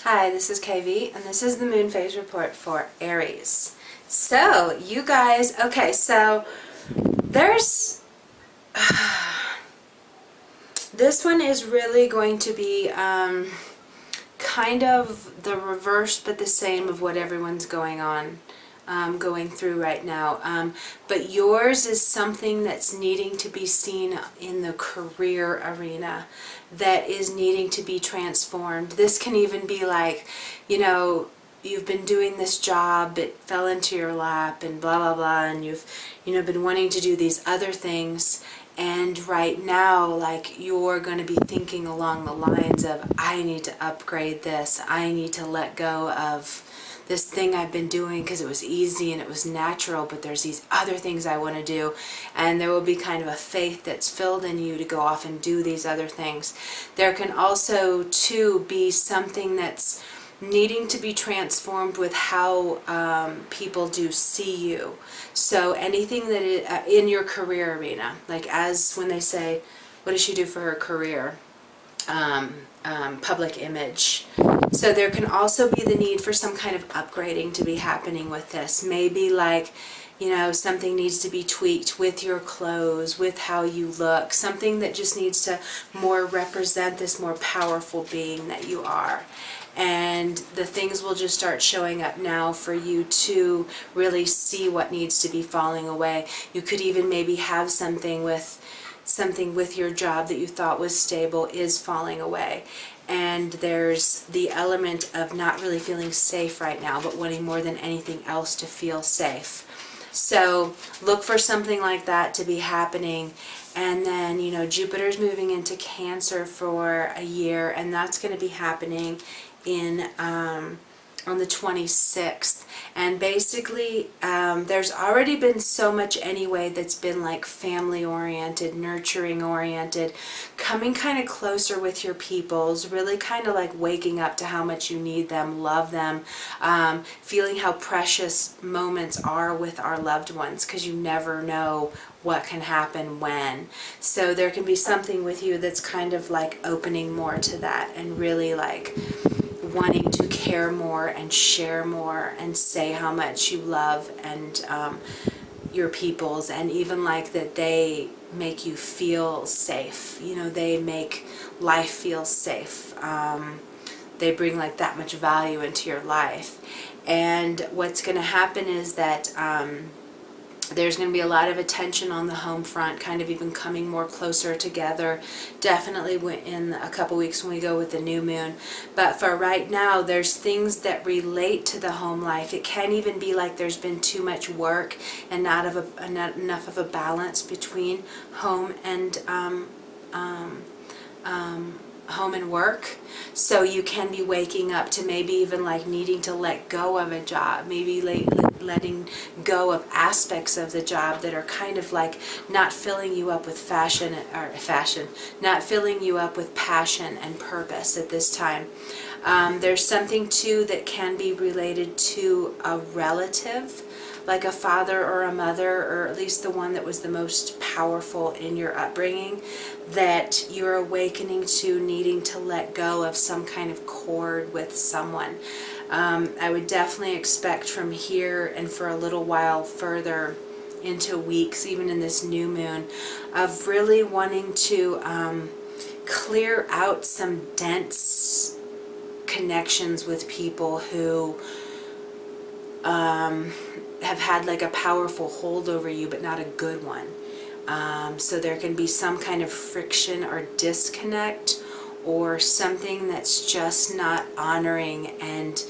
Hi, this is KV, and this is the moon phase report for Aries. So, you guys, okay, so there's, this one is really going to be kind of the reverse but the same of what everyone's going through right now. But yours is something that's needing to be seen in the career arena, that is needing to be transformed. This can even be like, you've been doing this job, it fell into your lap and blah blah blah, and you've been wanting to do these other things, and right now, like, you're going to be thinking along the lines of, I need to upgrade this, I need to let go of this thing I've been doing because it was easy and it was natural, but there's these other things I want to do, and there will be kind of a faith that's filled in you to go off and do these other things. There can also too be something that's needing to be transformed with how people do see you. So anything that in your career arena, like as when they say, what does she do for her career? Public image. So there can also be the need for some kind of upgrading to be happening with this. Maybe like, something needs to be tweaked with your clothes, with how you look, something that just needs to more represent this more powerful being that you are. And the things will just start showing up now for you to really see what needs to be falling away. You could even maybe have something with your job that you thought was stable is falling away. And there's the element of not really feeling safe right now, but wanting more than anything else to feel safe. So look for something like that to be happening. And then, Jupiter's moving into Cancer for a year, and that's going to be happening in on the 26th. And basically there's already been so much anyway that's been like family oriented, nurturing oriented, coming kind of closer with your peoples, really kind of like waking up to how much you need them, love them, feeling how precious moments are with our loved ones, because you never know what can happen when. So there can be something with you that's kind of like opening more to that, and really like wanting to care more and share more and say how much you love and your peoples, and even like that they make you feel safe. They make life feel safe. They bring like that much value into your life. And what's going to happen is that there's going to be a lot of attention on the home front, kind of even coming more closer together, definitely in a couple weeks when we go with the new moon. But for right now, there's things that relate to the home life. It can even be like there's been too much work and not enough of a balance between home and home and work. So you can be waking up to maybe even like needing to let go of a job, maybe letting go of aspects of the job that are kind of like not filling you up with not filling you up with passion and purpose at this time. There's something too that can be related to a relative, like a father or a mother, or at least the one that was the most powerful in your upbringing, that you're awakening to needing to let go of some kind of cord with someone. I would definitely expect from here and for a little while further into weeks, even in this new moon, of really wanting to clear out some dense connections with people who have had like a powerful hold over you, but not a good one. So there can be some kind of friction or disconnect, or something that's just not honoring, and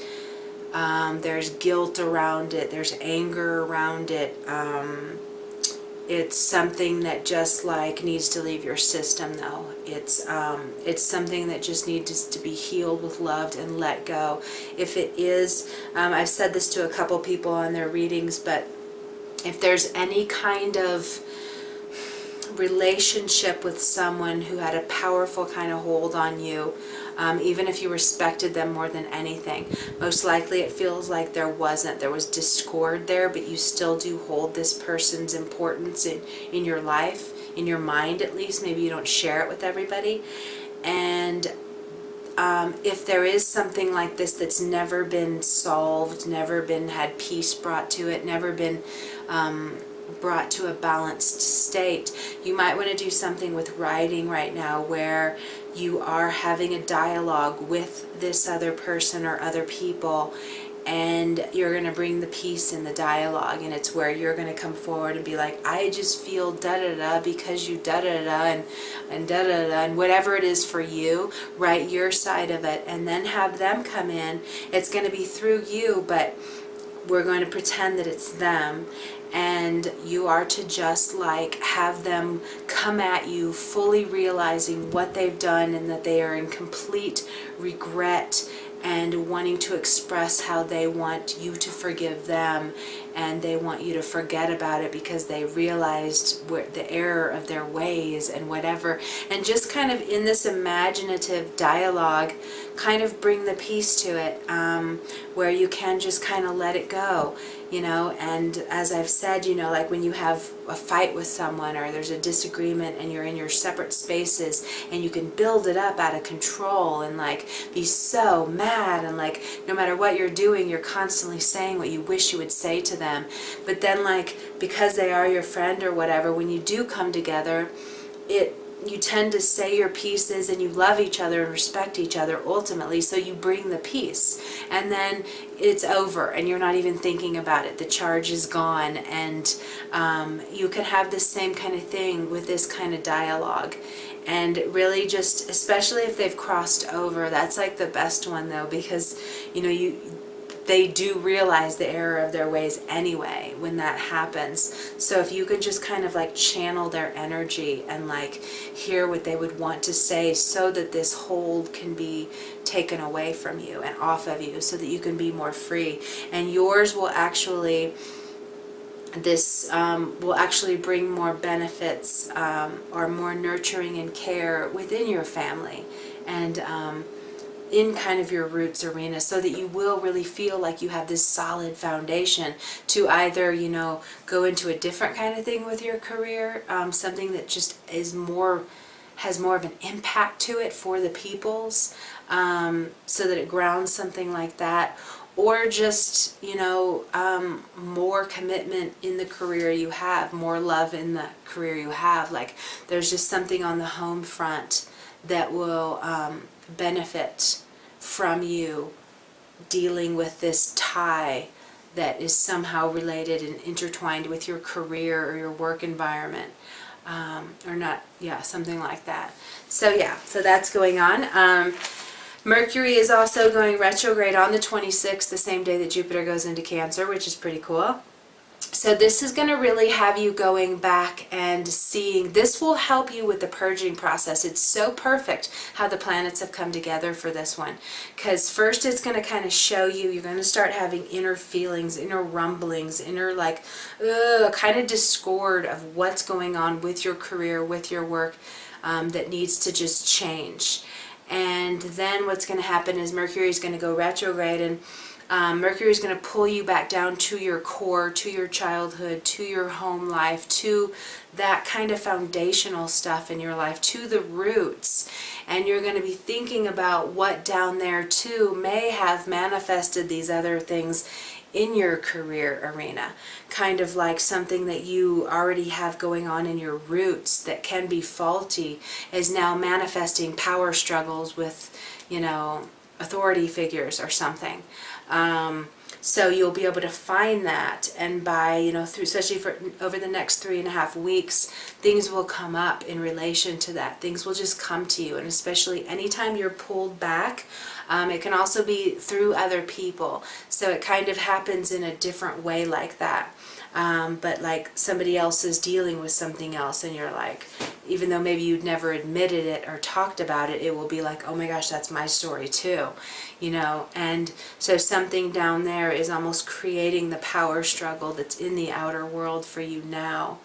there's guilt around it, there's anger around it. It's something that just like needs to leave your system though. It's something that just needs to be healed with love and let go. If it is, I've said this to a couple people on their readings, but if there's any kind of relationship with someone who had a powerful kind of hold on you, even if you respected them more than anything, most likely it feels like there was discord there, but you still do hold this person's importance in your life, in your mind at least. Maybe you don't share it with everybody. And if there is something like this that's never been solved, never been had peace brought to it, never been brought to a balanced state, you might want to do something with writing right now, where you are having a dialogue with this other person or other people, and you're going to bring the peace in the dialogue, and it's where you're going to come forward and be like, I just feel da-da-da because you da-da-da and da-da-da, and whatever it is for you, write your side of it, and then have them come in. It's going to be through you, but we're going to pretend that it's them, and you are to just like have them come at you fully realizing what they've done and that they are in complete regret and wanting to express how they want you to forgive them, and they want you to forget about it because they realized the error of their ways and whatever. And just kind of in this imaginative dialogue, kind of bring the peace to it, where you can just kind of let it go, you know. And as I've said, you know, like when you have a fight with someone or there's a disagreement and you're in your separate spaces, and you can build it up out of control and like be so mad, and like no matter what you're doing, you're constantly saying what you wish you would say to them. But then like, because they are your friend or whatever, when you do come together, you tend to say your pieces, and you love each other and respect each other ultimately, so you bring the peace, and then it's over and you're not even thinking about it. The charge is gone, and you can have the same kind of thing with this kind of dialogue. And really just, especially if they've crossed over, that's like the best one though, because you know, they do realize the error of their ways anyway when that happens. So if you could just kind of like channel their energy and like hear what they would want to say, so that this hold can be taken away from you and off of you, so that you can be more free. And yours will actually, this will actually bring more benefits, or more nurturing and care within your family, and in kind of your roots arena, so that you will really feel like you have this solid foundation to either, you know, go into a different kind of thing with your career, something that just is more, has more of an impact to it for the peoples, so that it grounds something like that, or just, you know, more commitment in the career you have, more love in the career you have. Like there's just something on the home front that will benefit from you dealing with this tie that is somehow related and intertwined with your career or your work environment, or not, yeah, something like that. So yeah, so that's going on. Mercury is also going retrograde on the 26th, the same day that Jupiter goes into Cancer, which is pretty cool. So this is going to really have you going back and seeing. This will help you with the purging process. It's so perfect how the planets have come together for this one. Because first it's going to kind of show you, you're going to start having inner feelings, inner rumblings, inner like, kind of discord of what's going on with your career, with your work, that needs to just change. And then what's going to happen is Mercury is going to go retrograde, and Mercury is going to pull you back down to your core, to your childhood, to your home life, to that kind of foundational stuff in your life, to the roots. And you're going to be thinking about what down there too may have manifested these other things in your career arena. Kind of like something that you already have going on in your roots that can be faulty is now manifesting power struggles with, you know, authority figures or something. So you'll be able to find that, and by, you know, through, especially for over the next 3.5 weeks, things will come up in relation to that. Things will just come to you, and especially anytime you're pulled back, it can also be through other people. So it kind of happens in a different way like that. But like somebody else is dealing with something else, and you're like, even though maybe you'd never admitted it or talked about it, it will be like, oh my gosh, that's my story too, you know. And so something down there is almost creating the power struggle that's in the outer world for you now.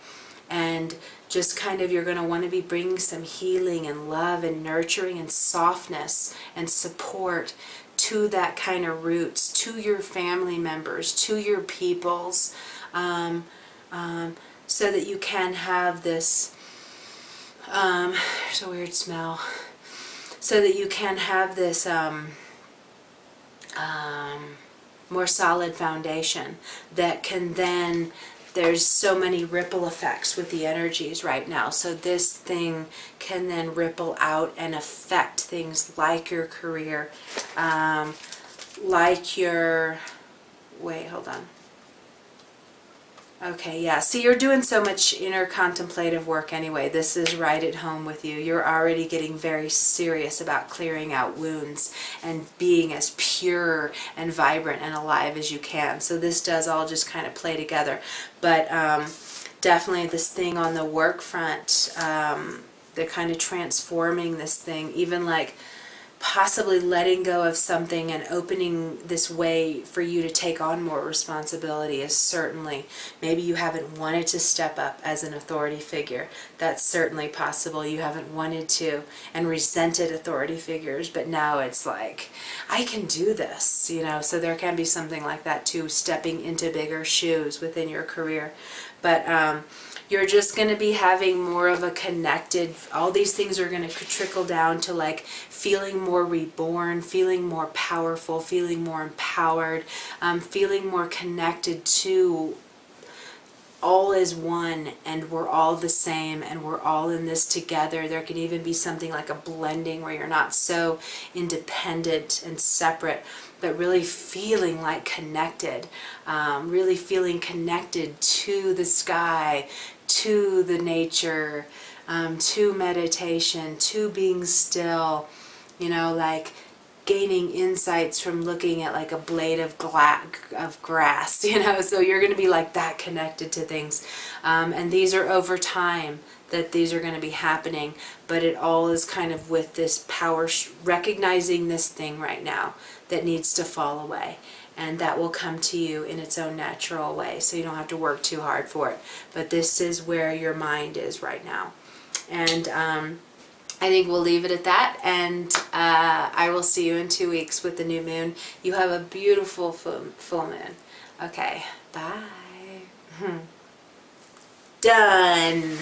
And just kind of, you're going to want to be bringing some healing and love and nurturing and softness and support to that kind of roots, to your family members, to your peoples, so that you can have this, there's a weird smell, so that you can have this more solid foundation that can then, there's so many ripple effects with the energies right now, so this thing can then ripple out and affect things like your career, like your, wait, hold on. Okay, yeah, see, you're doing so much inner contemplative work anyway. This is right at home with you. You're already getting very serious about clearing out wounds and being as pure and vibrant and alive as you can. So this does all just kind of play together. But definitely this thing on the work front, they're kind of transforming this thing, even like possibly letting go of something and opening this way for you to take on more responsibility is certainly, maybe you haven't wanted to step up as an authority figure. That's certainly possible. You haven't wanted to and resented authority figures, but now it's like, I can do this, you know, so there can be something like that too, stepping into bigger shoes within your career. But you're just going to be having more of a connected, all these things are going to trickle down to like feeling more reborn, feeling more powerful, feeling more empowered, feeling more connected to all is one and we're all the same and we're all in this together. There can even be something like a blending where you're not so independent and separate, but really feeling like connected, really feeling connected to the sky, to the nature, to meditation, to being still, you know, like gaining insights from looking at like a blade of grass, you know, so you're going to be like that connected to things. And these are over time that these are going to be happening, but it all is kind of with this power, recognizing this thing right now that needs to fall away. And that will come to you in its own natural way, so you don't have to work too hard for it. But this is where your mind is right now. And I think we'll leave it at that, and I will see you in 2 weeks with the new moon. You have a beautiful full moon. Okay, bye. Done.